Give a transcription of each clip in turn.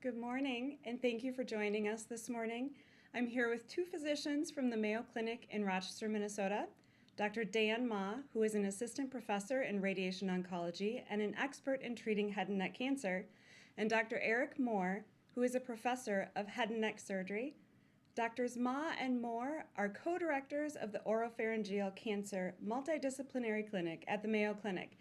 Good morning, and thank you for joining us this morning. I'm here with two physicians from the Mayo Clinic in Rochester, Minnesota, Dr. Dan Ma, who is an assistant professor in radiation oncology and an expert in treating head and neck cancer, and Dr. Eric Moore, who is a professor of head and neck surgery. Doctors Ma and Moore are co-directors of the Oropharyngeal Cancer Multidisciplinary Clinic at the Mayo Clinic,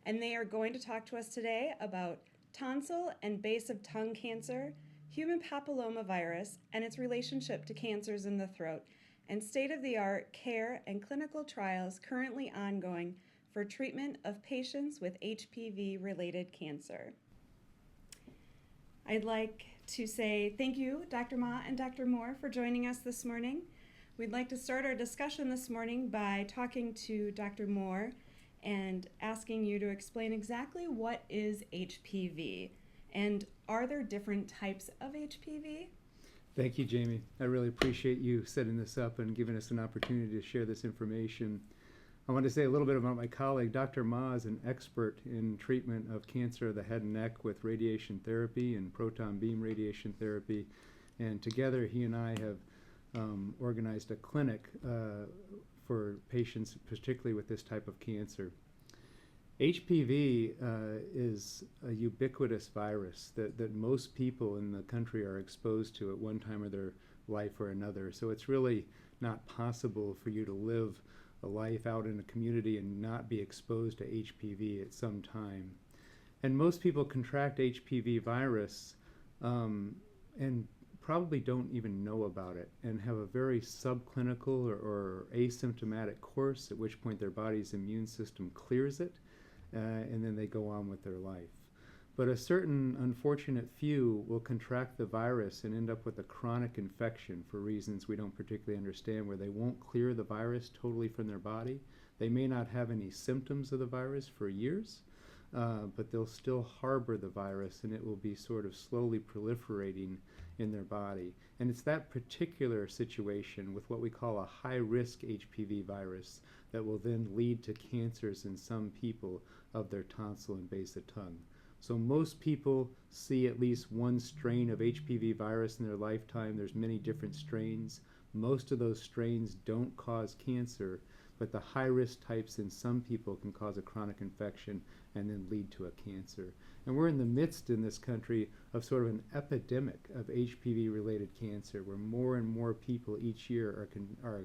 and they are going to talk to us today about tonsil and base of tongue cancer, human papillomavirus, and its relationship to cancers in the throat, and state-of-the-art care and clinical trials currently ongoing for treatment of patients with HPV-related cancer. I'd like to say thank you, Dr. Ma and Dr. Moore, for joining us this morning. We'd like to start our discussion this morning by talking to Dr. Moore and asking you to explain exactly what is HPV, and are there different types of HPV? Thank you, Jamie. I really appreciate you setting this up and giving us an opportunity to share this information. I want to say a little bit about my colleague. Dr. Ma is an expert in treatment of cancer of the head and neck with radiation therapy and proton beam radiation therapy, and together he and I have organized a clinic for patients, particularly with this type of cancer. HPV is a ubiquitous virus that most people in the country are exposed to at one time of their life or another. So it's really not possible for you to live a life out in a community and not be exposed to HPV at some time. And most people contract HPV virus and probably don't even know about it and have a very subclinical or asymptomatic course, at which point their body's immune system clears it and then they go on with their life. But a certain unfortunate few will contract the virus and end up with a chronic infection for reasons we don't particularly understand, where they won't clear the virus totally from their body. They may not have any symptoms of the virus for years, but they'll still harbor the virus, and it will be sort of slowly proliferating in their body. And it's that particular situation with what we call a high-risk HPV virus that will then lead to cancers in some people of their tonsil and base of tongue. So most people see at least one strain of HPV virus in their lifetime. There's many different strains. Most of those strains don't cause cancer, but the high-risk types in some people can cause a chronic infection and then lead to a cancer. And we're in the midst in this country of sort of an epidemic of HPV-related cancer, where more and more people each year are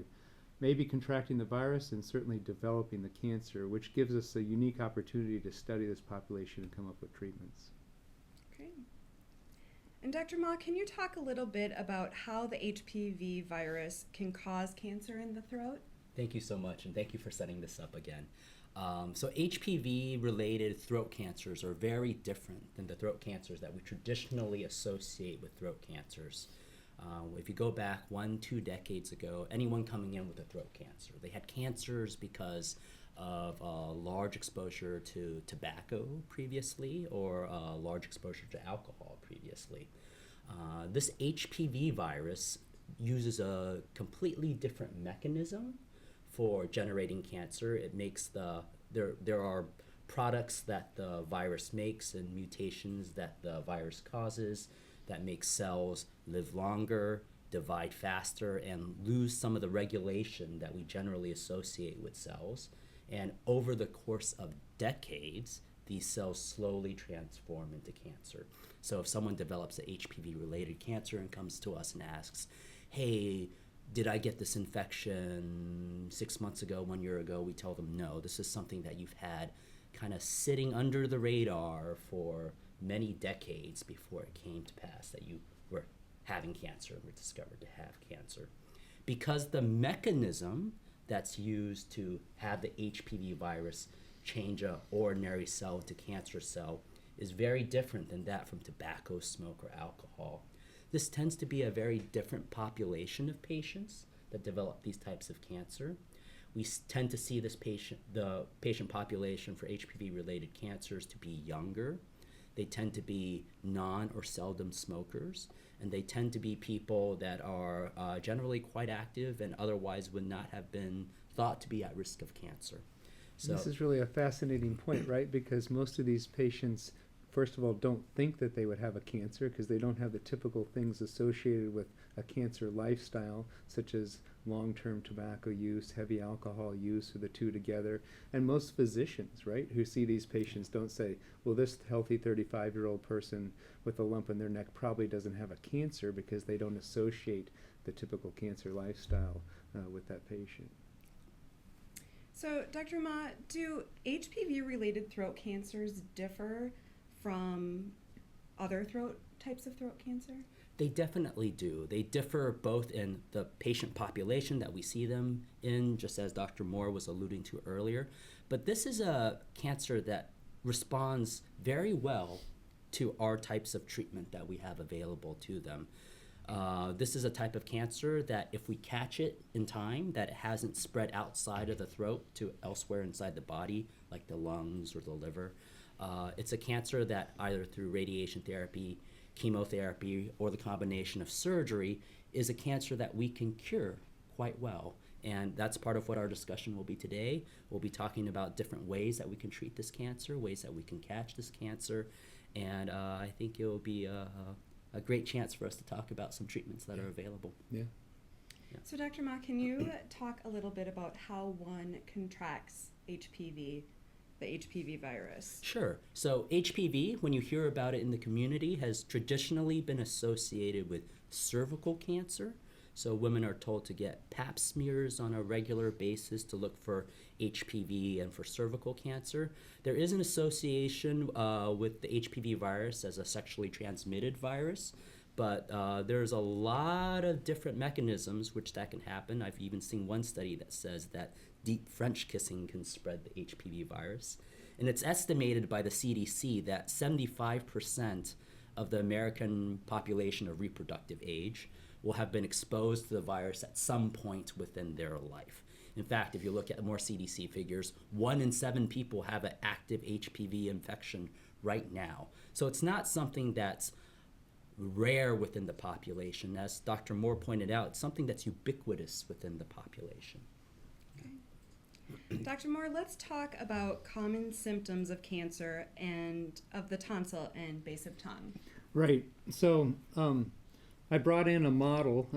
maybe contracting the virus and certainly developing the cancer, which gives us a unique opportunity to study this population and come up with treatments. Great. And Dr. Ma, can you talk a little bit about how the HPV virus can cause cancer in the throat? Thank you so much, and thank you for setting this up again. So HPV-related throat cancers are very different than the throat cancers that we traditionally associate with throat cancers. If you go back 1-2 decades ago, anyone coming in with a throat cancer, they had cancers because of large exposure to tobacco previously, or large exposure to alcohol previously. This HPV virus uses a completely different mechanism for generating cancer. It makes there are products that the virus makes and mutations that the virus causes that make cells live longer, divide faster, and lose some of the regulation that we generally associate with cells. And over the course of decades, these cells slowly transform into cancer. So if someone develops a HPV-related cancer and comes to us and asks, hey, did I get this infection 6 months ago, 1 year ago? We tell them, no, this is something that you've had kind of sitting under the radar for many decades before it came to pass that you were having cancer and were discovered to have cancer. Because the mechanism that's used to have the HPV virus change an ordinary cell into cancer cell is very different than that from tobacco, smoke, or alcohol. This tends to be a very different population of patients that develop these types of cancer. We tend to see the patient population for HPV-related cancers to be younger. They tend to be non or seldom smokers, and they tend to be people that are generally quite active and otherwise would not have been thought to be at risk of cancer. So this is really a fascinating point, right? Because most of these patients first of all, don't think that they would have a cancer because they don't have the typical things associated with a cancer lifestyle, such as long-term tobacco use, heavy alcohol use, or the two together. And most physicians, right, who see these patients don't say, well, this healthy 35-year-old person with a lump in their neck probably doesn't have a cancer, because they don't associate the typical cancer lifestyle with that patient. So, Dr. Ma, do HPV-related throat cancers differ from other types of throat cancer? They definitely do. They differ both in the patient population that we see them in, just as Dr. Moore was alluding to earlier. But this is a cancer that responds very well to our types of treatment that we have available to them. This is a type of cancer that if we catch it in time, that it hasn't spread outside of the throat to elsewhere inside the body, like the lungs or the liver. It's a cancer that either through radiation therapy, chemotherapy, or the combination of surgery is a cancer that we can cure quite well. And that's part of what our discussion will be today. We'll be talking about different ways that we can treat this cancer, ways that we can catch this cancer, and I think it will be a great chance for us to talk about some treatments that are available. Yeah. So, Dr. Ma, can you talk a little bit about how one contracts HPV, the HPV virus? Sure. So HPV, when you hear about it in the community, has traditionally been associated with cervical cancer. So women are told to get pap smears on a regular basis to look for HPV and for cervical cancer. There is an association with the HPV virus as a sexually transmitted virus, but there's a lot of different mechanisms which that can happen. I've even seen one study that says that deep French kissing can spread the HPV virus. And it's estimated by the CDC that 75% of the American population of reproductive age will have been exposed to the virus at some point within their life. In fact, if you look at more CDC figures, 1 in 7 people have an active HPV infection right now. So it's not something that's rare within the population. As Dr. Moore pointed out, it's something that's ubiquitous within the population. Okay. Dr. Moore, let's talk about common symptoms of cancer and of the tonsil and base of tongue. Right. So I brought in a model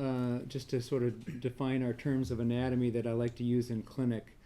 just to sort of define our terms of anatomy that I like to use in clinic,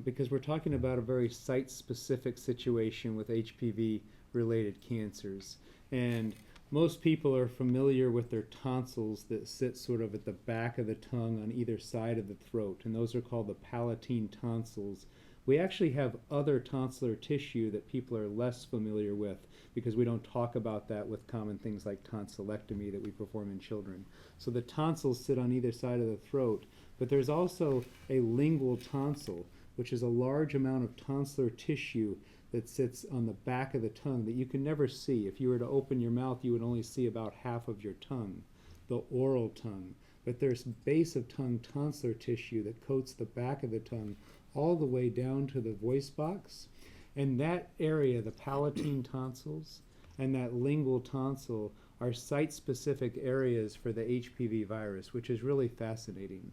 because we're talking about a very site-specific situation with HPV-related cancers. And most people are familiar with their tonsils that sit sort of at the back of the tongue on either side of the throat, and those are called the palatine tonsils. We actually have other tonsillar tissue that people are less familiar with, because we don't talk about that with common things like tonsillectomy that we perform in children. So the tonsils sit on either side of the throat, but there's also a lingual tonsil, which is a large amount of tonsillar tissue that sits on the back of the tongue that you can never see. If you were to open your mouth, you would only see about half of your tongue, the oral tongue. But there's base of tongue tonsillar tissue that coats the back of the tongue all the way down to the voice box. And that area, the palatine tonsils and that lingual tonsil, are site-specific areas for the HPV virus, which is really fascinating.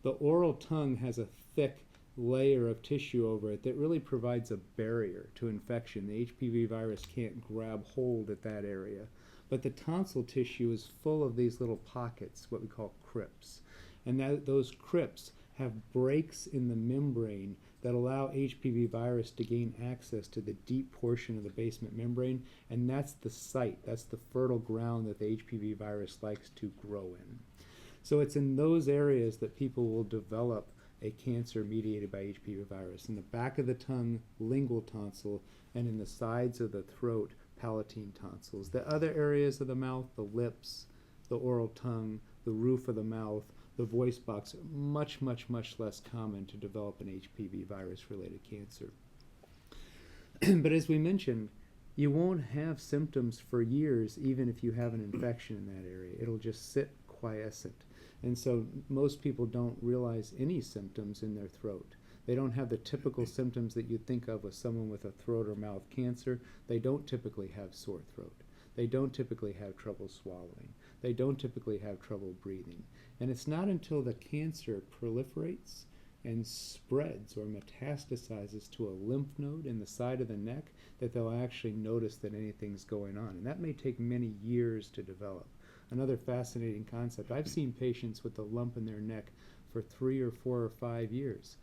The oral tongue has a thick layer of tissue over it that really provides a barrier to infection. The HPV virus can't grab hold at that area. But the tonsil tissue is full of these little pockets, what we call crypts. And those crypts have breaks in the membrane that allow HPV virus to gain access to the deep portion of the basement membrane, and that's the site, that's the fertile ground that the HPV virus likes to grow in. So it's in those areas that people will develop a cancer mediated by HPV virus. In the back of the tongue, lingual tonsil, and in the sides of the throat, palatine tonsils. The other areas of the mouth, the lips, the oral tongue, the roof of the mouth, the voice box, are much, much, much less common to develop an HPV virus-related cancer. But as we mentioned, you won't have symptoms for years even if you have an infection in that area. It'll just sit quiescent. And so most people don't realize any symptoms in their throat. They don't have the typical symptoms that you'd think of with someone with a throat or mouth cancer. They don't typically have sore throat. They don't typically have trouble swallowing. They don't typically have trouble breathing. And it's not until the cancer proliferates and spreads or metastasizes to a lymph node in the side of the neck, that they'll actually notice that anything's going on. And that may take many years to develop. Another fascinating concept, I've seen patients with a lump in their neck for 3 or 4 or 5 years,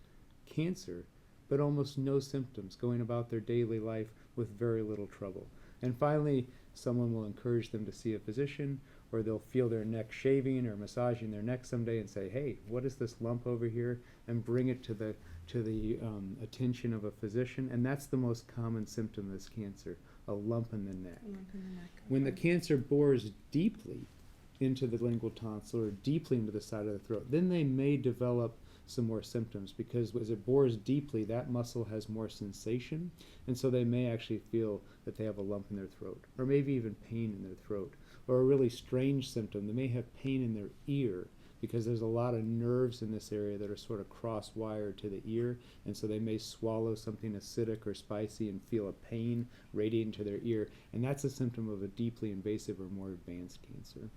cancer, but almost no symptoms, going about their daily life with very little trouble. And finally, someone will encourage them to see a physician, or they'll feel their neck shaving or massaging their neck someday and say, hey, what is this lump over here? And bring it to the attention of a physician. And that's the most common symptom of this cancer, a lump in the neck. A lump in the neck. When the Okay. cancer bores deeply into the lingual tonsil or deeply into the side of the throat, then they may develop some more symptoms, because as it bores deeply, that muscle has more sensation, and so they may actually feel that they have a lump in their throat, or maybe even pain in their throat, or a really strange symptom. They may have pain in their ear, because there's a lot of nerves in this area that are sort of cross-wired to the ear, and so they may swallow something acidic or spicy and feel a pain radiating to their ear, and that's a symptom of a deeply invasive or more advanced cancer.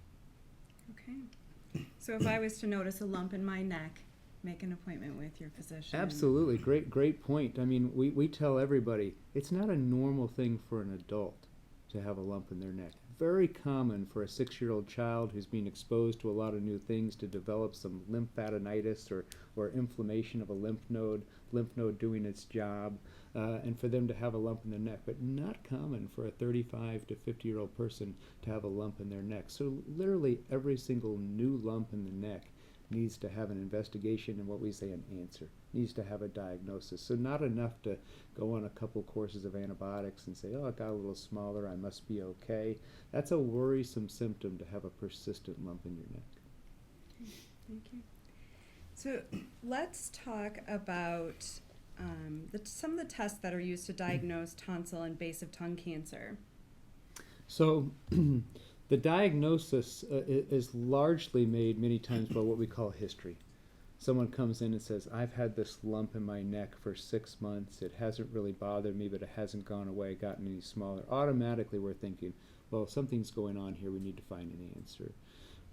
Okay. So if I was to notice a lump in my neck, make an appointment with your physician. Absolutely, great point. I mean, we tell everybody it's not a normal thing for an adult to have a lump in their neck. Very common for a 6-year-old child who's being exposed to a lot of new things to develop some lymphadenitis or inflammation of a lymph node doing its job, and for them to have a lump in their neck, but not common for a 35 to 50-year-old person to have a lump in their neck. So literally every single new lump in the neck needs to have an investigation and what we say an answer, needs to have a diagnosis. So not enough to go on a couple courses of antibiotics and say, oh, it got a little smaller, I must be okay. That's a worrisome symptom to have a persistent lump in your neck. Thank you. So let's talk about some of the tests that are used to diagnose tonsil and base of tongue cancer. So the diagnosis is largely made many times by what we call history. Someone comes in and says, I've had this lump in my neck for 6 months. It hasn't really bothered me, but it hasn't gone away, gotten any smaller. Automatically we're thinking, well, something's going on here. We need to find an answer.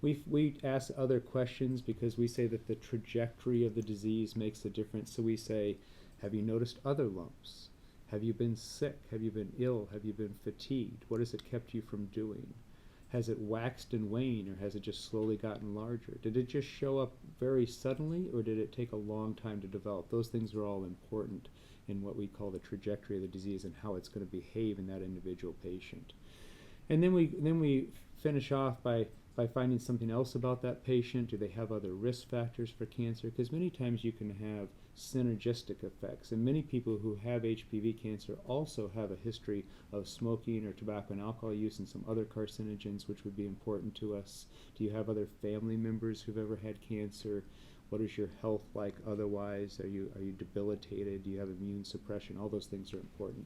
We ask other questions because we say that the trajectory of the disease makes a difference. So we say, have you noticed other lumps? Have you been sick? Have you been ill? Have you been fatigued? What has it kept you from doing? Has it waxed and waned, or has it just slowly gotten larger? Did it just show up very suddenly, or did it take a long time to develop? Those things are all important in what we call the trajectory of the disease and how it's going to behave in that individual patient. And then we finish off by finding something else about that patient. Do they have other risk factors for cancer? Because many times you can have synergistic effects. And many people who have HPV cancer also have a history of smoking or tobacco and alcohol use and some other carcinogens, which would be important to us. Do you have other family members who've ever had cancer? What is your health like otherwise? Are you debilitated? Do you have immune suppression? All those things are important.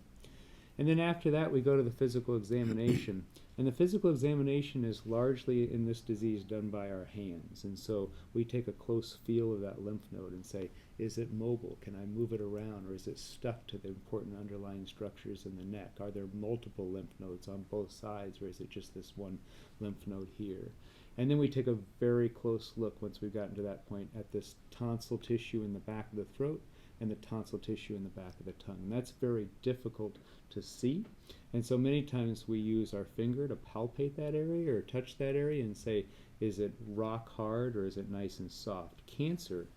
And then after that, we go to the physical examination. And the physical examination is largely in this disease done by our hands. And so we take a close feel of that lymph node and say, is it mobile? Can I move it around? Or is it stuck to the important underlying structures in the neck? Are there multiple lymph nodes on both sides, or is it just this one lymph node here? And then we take a very close look, once we've gotten to that point, at this tonsil tissue in the back of the throat and the tonsil tissue in the back of the tongue. And that's very difficult to see. And so many times we use our finger to palpate that area or touch that area and say, is it rock hard or is it nice and soft? Cancer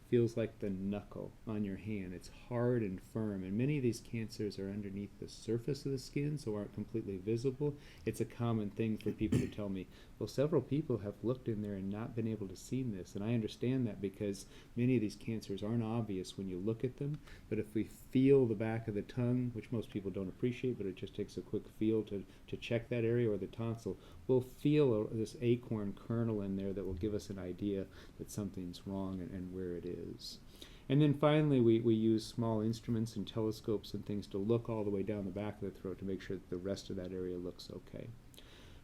feels like the knuckle on your hand. It's hard and firm, and many of these cancers are underneath the surface of the skin, so aren't completely visible. It's a common thing for people to tell me, well, several people have looked in there and not been able to see this, and I understand that because many of these cancers aren't obvious when you look at them, but if we feel the back of the tongue, which most people don't appreciate, but it just takes a quick feel to check that area, or the tonsil, we'll feel this acorn kernel in there that will give us an idea that something's wrong and where it is. And then finally, we use small instruments and telescopes and things to look all the way down the back of the throat to make sure that the rest of that area looks okay.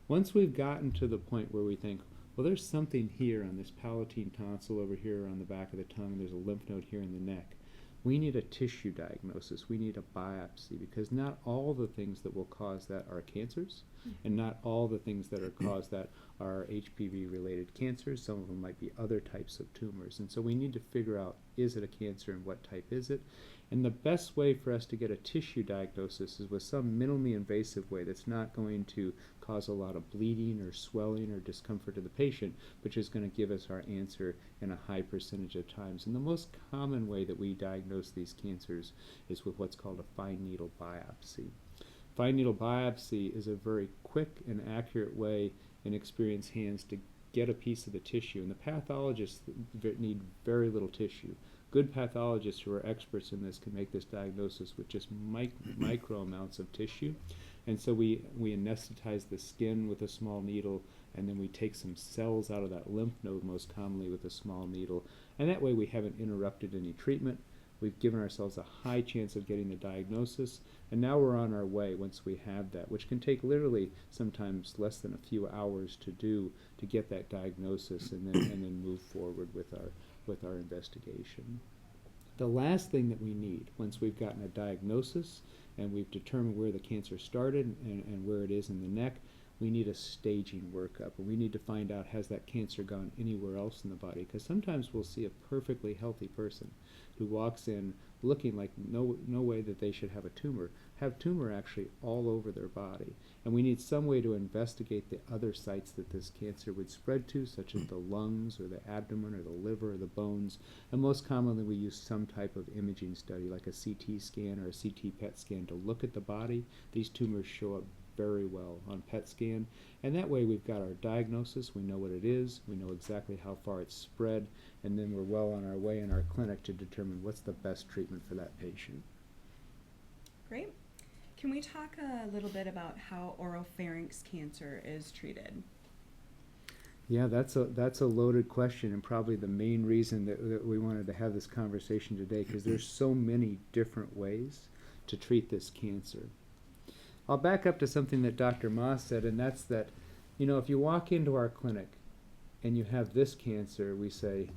Once we've gotten to the point where we think, well, there's something here on this palatine tonsil over here on the back of the tongue, there's a lymph node here in the neck, we need a tissue diagnosis. We need a biopsy, because not all the things that will cause that are cancers, and not all the things that are cause that are HPV-related cancers. Some of them might be other types of tumors. And so we need to figure out, is it a cancer and what type is it? And the best way for us to get a tissue diagnosis is with some minimally invasive way that's not going to cause a lot of bleeding or swelling or discomfort to the patient, but just going to give us our answer in a high percentage of times. And the most common way that we diagnose these cancers is with what's called a fine needle biopsy. Fine needle biopsy is a very quick and accurate way in experienced hands to get a piece of the tissue, and the pathologists need very little tissue. Good pathologists who are experts in this can make this diagnosis with just micro amounts of tissue. And so we anesthetize the skin with a small needle, and then we take some cells out of that lymph node most commonly with a small needle. And that way we haven't interrupted any treatment. We've given ourselves a high chance of getting the diagnosis, and now we're on our way once we have that, which can take literally sometimes less than a few hours to do to get that diagnosis and then move forward with our investigation. The last thing that we need once we've gotten a diagnosis and we've determined where the cancer started and where it is in the neck, we need a staging workup, and we need to find out, has that cancer gone anywhere else in the body? Because sometimes we'll see a perfectly healthy person who walks in looking like no way that they should have have tumor actually all over their body. And we need some way to investigate the other sites that this cancer would spread to, such as the lungs or the abdomen or the liver or the bones. And most commonly we use some type of imaging study like a CT scan or a CT PET scan to look at the body. These tumors show up very well on PET scan, and that way we've got our diagnosis, we know what it is, we know exactly how far it's spread, and then we're well on our way in our clinic to determine what's the best treatment for that patient. Great. Can we talk a little bit about how oropharynx cancer is treated? Yeah, that's a loaded question, and probably the main reason that we wanted to have this conversation today, because there's so many different ways to treat this cancer. I'll back up to something that Dr. Ma said, and that's that, if you walk into our clinic and you have this cancer, we say,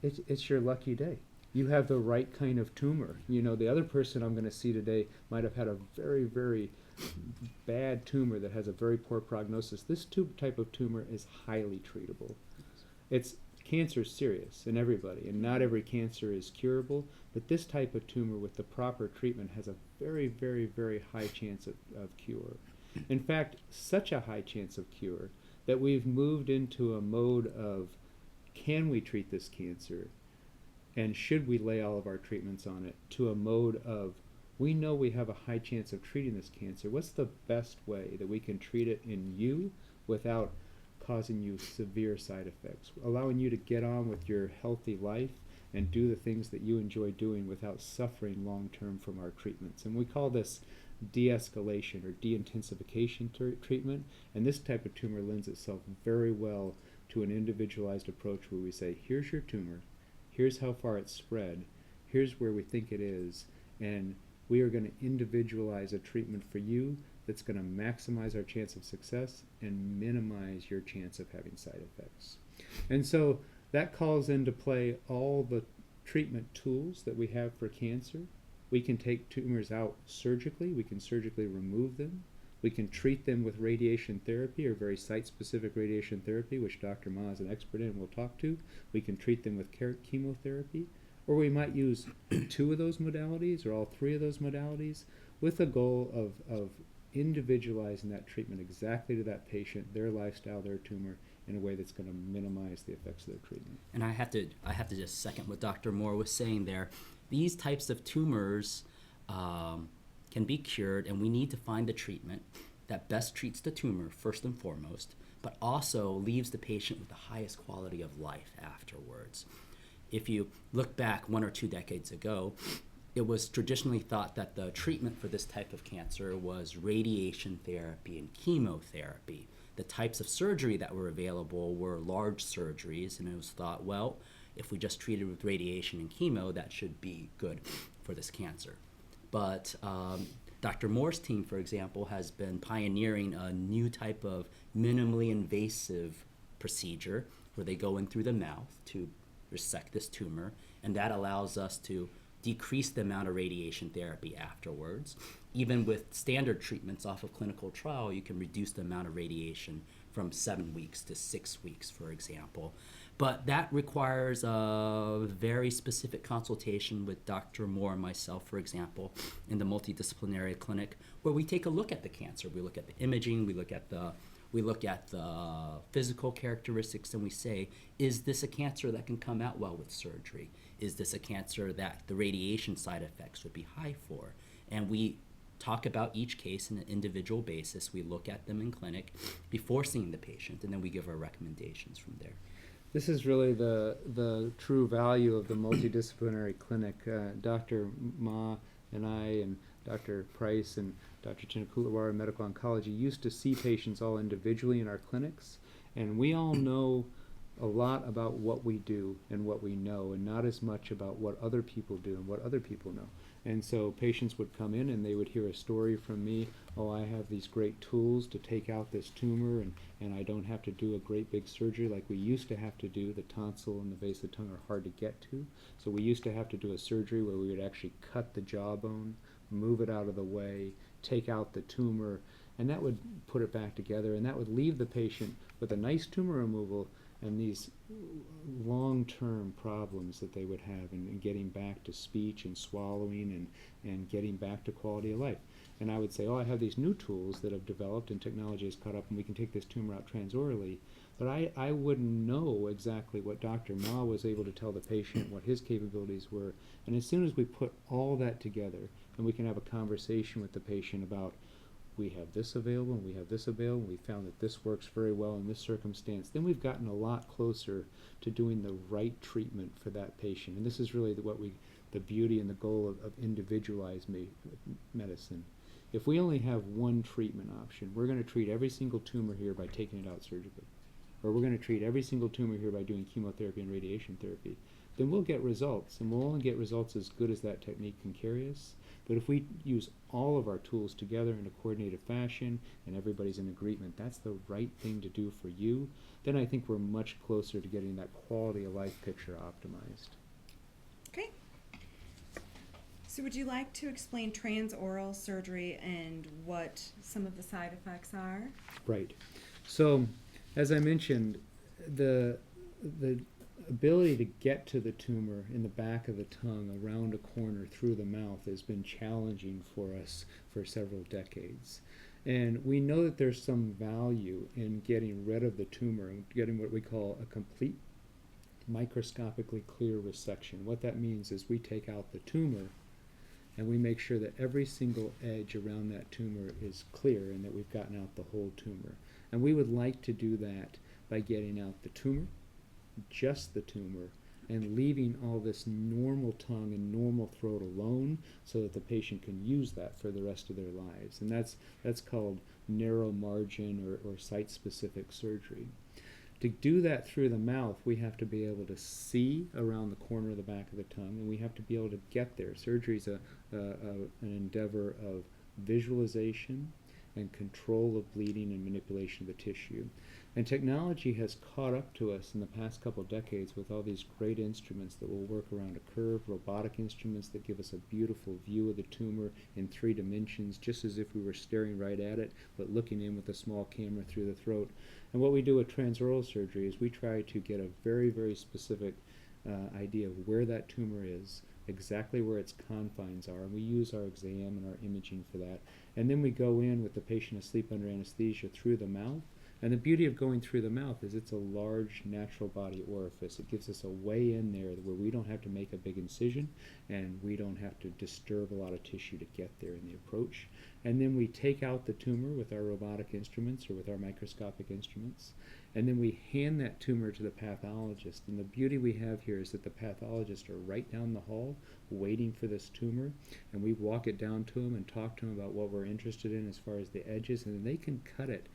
it's your lucky day. You have the right kind of tumor. The other person I'm going to see today might have had a very, very bad tumor that has a very poor prognosis. This type of tumor is highly treatable. Cancer is serious in everybody, and not every cancer is curable, but this type of tumor with the proper treatment has a very, very, very high chance of cure. In fact, such a high chance of cure that we've moved into a mode of, can we treat this cancer, and should we lay all of our treatments on it, to a mode of, we know we have a high chance of treating this cancer. What's the best way that we can treat it in you without causing you severe side effects, allowing you to get on with your healthy life and do the things that you enjoy doing without suffering long-term from our treatments. And we call this de-escalation or de-intensification treatment, and this type of tumor lends itself very well to an individualized approach where we say, here's your tumor, here's how far it's spread, here's where we think it is, and we are going to individualize a treatment for you that's going to maximize our chance of success and minimize your chance of having side effects. And so that calls into play all the treatment tools that we have for cancer. We can take tumors out surgically. We can surgically remove them. We can treat them with radiation therapy or very site-specific radiation therapy, which Dr. Ma is an expert in and we'll talk to. We can treat them with chemotherapy. Or we might use 2 of those modalities or all 3 of those modalities with the goal of individualizing that treatment exactly to that patient, their lifestyle, their tumor, in a way that's going to minimize the effects of their treatment. And I have to just second what Dr. Moore was saying there. These types of tumors can be cured, and we need to find the treatment that best treats the tumor first and foremost, but also leaves the patient with the highest quality of life afterwards. If you look back 1 or 2 decades ago, it was traditionally thought that the treatment for this type of cancer was radiation therapy and chemotherapy. The types of surgery that were available were large surgeries, and it was thought, well, if we just treat it with radiation and chemo, that should be good for this cancer. But Dr. Moore's team, for example, has been pioneering a new type of minimally invasive procedure where they go in through the mouth to resect this tumor, and that allows us to decrease the amount of radiation therapy afterwards. Even with standard treatments off of clinical trial, you can reduce the amount of radiation from 7 weeks to 6 weeks, for example. But that requires a very specific consultation with Dr. Moore and myself, for example, in the multidisciplinary clinic, where we take a look at the cancer. We look at the imaging, we look at the physical characteristics, and we say, is this a cancer that can come out well with surgery? Is this a cancer that the radiation side effects would be high for? And we talk about each case on an individual basis. We look at them in clinic before seeing the patient, and then we give our recommendations from there. This is really the true value of the multidisciplinary clinic. Dr. Ma and I and Dr. Price and Dr. Chinakulawar in medical oncology used to see patients all individually in our clinics, and we all know a lot about what we do and what we know, and not as much about what other people do and what other people know. And so patients would come in and they would hear a story from me, oh, I have these great tools to take out this tumor, and I don't have to do a great big surgery like we used to have to do. The tonsil and the base of the tongue are hard to get to. So we used to have to do a surgery where we would actually cut the jawbone, move it out of the way, take out the tumor, and that would put it back together, and that would leave the patient with a nice tumor removal and these long-term problems that they would have in getting back to speech and swallowing and getting back to quality of life. And I would say, oh, I have these new tools that have developed and technology has caught up and we can take this tumor out transorally. But I wouldn't know exactly what Dr. Ma was able to tell the patient, what his capabilities were. And as soon as we put all that together and we can have a conversation with the patient about, we have this available and we have this available, and we found that this works very well in this circumstance, then we've gotten a lot closer to doing the right treatment for that patient. And this is really the beauty and the goal of individualized medicine. If we only have one treatment option, we're going to treat every single tumor here by taking it out surgically, or we're going to treat every single tumor here by doing chemotherapy and radiation therapy, then we'll get results, and we'll only get results as good as that technique can carry us. But if we use all of our tools together in a coordinated fashion and everybody's in agreement, that's the right thing to do for you, then I think we're much closer to getting that quality of life picture optimized. Okay. So would you like to explain transoral surgery and what some of the side effects are? Right. So, as I mentioned, the ability to get to the tumor in the back of the tongue, around a corner, through the mouth, has been challenging for us for several decades. And we know that there's some value in getting rid of the tumor and getting what we call a complete microscopically clear resection. What that means is we take out the tumor and we make sure that every single edge around that tumor is clear and that we've gotten out the whole tumor. And we would like to do that by getting out the tumor, just the tumor, and leaving all this normal tongue and normal throat alone so that the patient can use that for the rest of their lives. And that's called narrow margin or site-specific surgery. To do that through the mouth, we have to be able to see around the corner of the back of the tongue, and we have to be able to get there. Surgery is an endeavor of visualization and control of bleeding and manipulation of the tissue. And technology has caught up to us in the past couple of decades with all these great instruments that will work around a curve, robotic instruments that give us a beautiful view of the tumor in 3 dimensions, just as if we were staring right at it, but looking in with a small camera through the throat. And what we do with transoral surgery is we try to get a very, very specific idea of where that tumor is, exactly where its confines are, and we use our exam and our imaging for that. And then we go in with the patient asleep under anesthesia through the mouth. And the beauty of going through the mouth is it's a large natural body orifice. It gives us a way in there where we don't have to make a big incision and we don't have to disturb a lot of tissue to get there in the approach. And then we take out the tumor with our robotic instruments or with our microscopic instruments. And then we hand that tumor to the pathologist. And the beauty we have here is that the pathologists are right down the hall waiting for this tumor. And we walk it down to them and talk to them about what we're interested in as far as the edges. And then they can cut it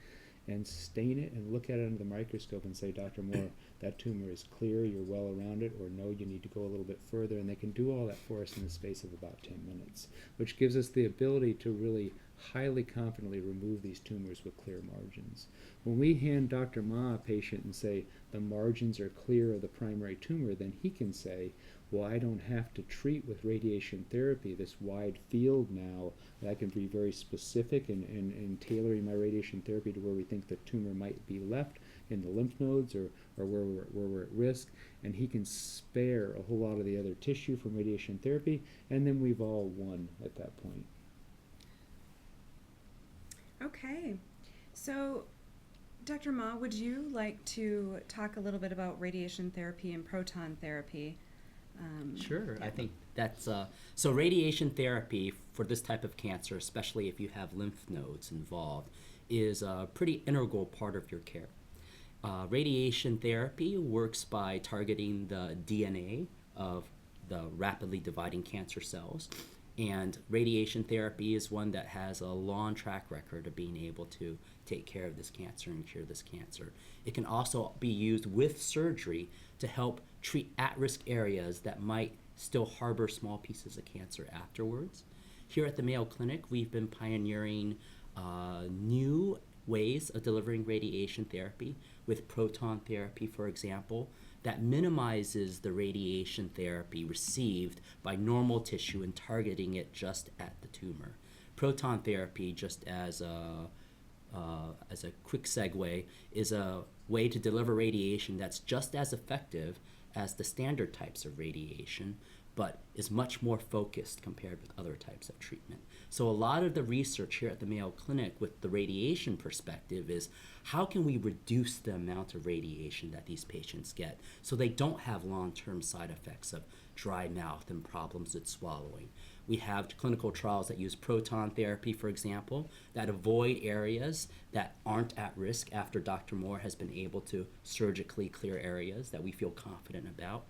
and stain it and look at it under the microscope and say, Dr. Moore, that tumor is clear, you're well around it, or no, you need to go a little bit further. And they can do all that for us in the space of about 10 minutes, which gives us the ability to really highly confidently remove these tumors with clear margins. When we hand Dr. Ma a patient and say the margins are clear of the primary tumor, then he can say, well, I don't have to treat with radiation therapy, this wide field now, that I can be very specific in tailoring my radiation therapy to where we think the tumor might be left in the lymph nodes or where we're at risk, and he can spare a whole lot of the other tissue from radiation therapy, and then we've all won at that point. Okay, so Dr. Ma, would you like to talk a little bit about radiation therapy and proton therapy? Sure, I think that's, so radiation therapy for this type of cancer, especially if you have lymph nodes involved, is a pretty integral part of your care. Radiation therapy works by targeting the DNA of the rapidly dividing cancer cells, and radiation therapy is one that has a long track record of being able to take care of this cancer and cure this cancer. It can also be used with surgery to help treat at-risk areas that might still harbor small pieces of cancer afterwards. Here at the Mayo Clinic, we've been pioneering new ways of delivering radiation therapy with proton therapy, for example, that minimizes the radiation therapy received by normal tissue and targeting it just at the tumor. Proton therapy, just as a quick segue, is a way to deliver radiation that's just as effective as the standard types of radiation, but is much more focused compared with other types of treatment. So a lot of the research here at the Mayo Clinic with the radiation perspective is how can we reduce the amount of radiation that these patients get so they don't have long-term side effects of dry mouth and problems with swallowing. We have clinical trials that use proton therapy, for example, that avoid areas that aren't at risk after Dr. Moore has been able to surgically clear areas that we feel confident about.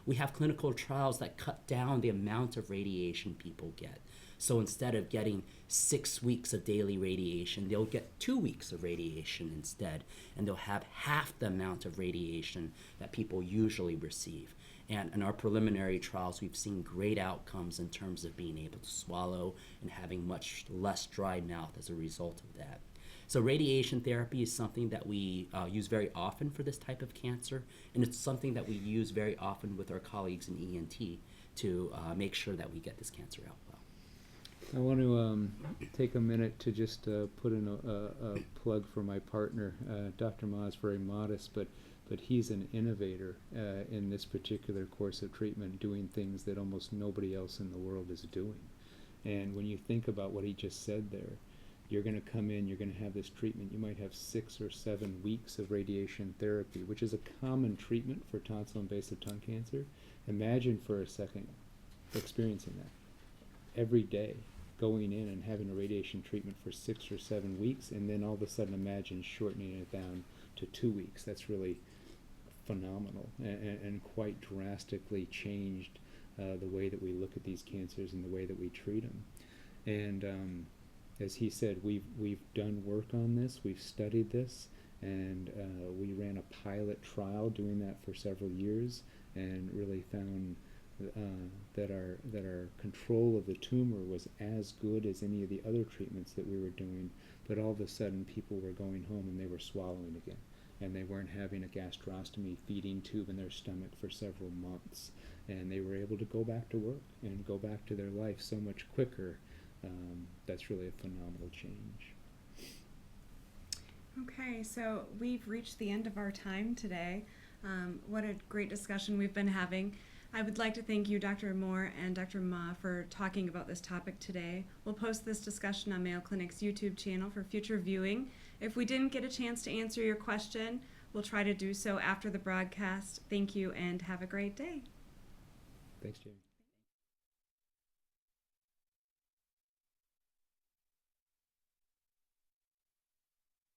We have clinical trials that cut down the amount of radiation people get. So instead of getting 6 weeks of daily radiation, they'll get 2 weeks of radiation instead, and they'll have half the amount of radiation that people usually receive. And in our preliminary trials, we've seen great outcomes in terms of being able to swallow and having much less dry mouth as a result of that. So radiation therapy is something that we use very often for this type of cancer, and it's something that we use very often with our colleagues in ENT to make sure that we get this cancer out well. I want to take a minute to just put in a plug for my partner. Dr. Ma is very modest, but he's an innovator in this particular course of treatment, doing things that almost nobody else in the world is doing. And when you think about what he just said there, you're going to come in, you're going to have this treatment, you might have 6 or 7 weeks of radiation therapy, which is a common treatment for tonsil invasive tongue cancer. Imagine for a second experiencing that every day, going in and having a radiation treatment for 6 or 7 weeks, and then all of a sudden imagine shortening it down to 2 weeks. That's really phenomenal and quite drastically changed the way that we look at these cancers and the way that we treat them. And as he said, we've done work on this, we've studied this, and we ran a pilot trial doing that for several years and really found that our control of the tumor was as good as any of the other treatments that we were doing, but all of a sudden people were going home and they were swallowing again, and they weren't having a gastrostomy feeding tube in their stomach for several months, and they were able to go back to work and go back to their life so much quicker. That's really a phenomenal change. Okay, so we've reached the end of our time today. What a great discussion we've been having. I would like to thank you, Dr. Moore and Dr. Ma, for talking about this topic today. We'll post this discussion on Mayo Clinic's YouTube channel for future viewing. If we didn't get a chance to answer your question, we'll try to do so after the broadcast. Thank you and have a great day. Thanks, Jamie.